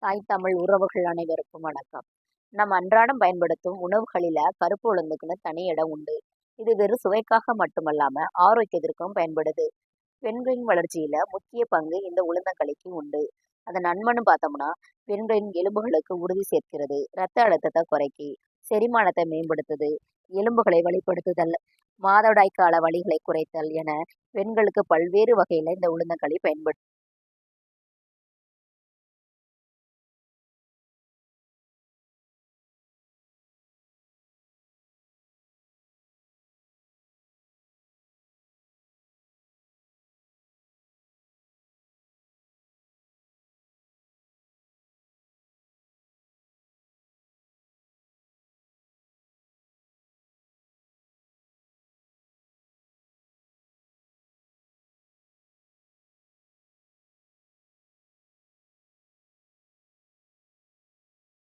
தாய் தமிழ் உறவுகள் அனைவருக்கும் வணக்கம். நம்ம அன்றாடம் பயன்படுத்தும் உணவுகளில கருப்பு உளுந்துக்குன்னு தனி இடம் உண்டு. இது வெறும் சுவைக்காக மட்டுமல்லாம ஆரோக்கியத்திற்கும் பயன்படுது. பெண்களின் வளர்ச்சியில முக்கிய பங்கு இந்த உளுந்தங்களிக்கு உண்டு. அதன் நன்மைன்னு பார்த்தோம்னா, பெண்களின் எலும்புகளுக்கு உறுதி சேர்க்கிறது, இரத்த அழுத்தத்தை குறைக்கி, செரிமானத்தை மேம்படுத்துது, எலும்புகளை வலுப்படுத்துதல், மாதவிடாய் கால வலிகளை குறைத்தல் என பெண்களுக்கு பல்வேறு வகையில இந்த உளுந்தங்களி பயன்படுது.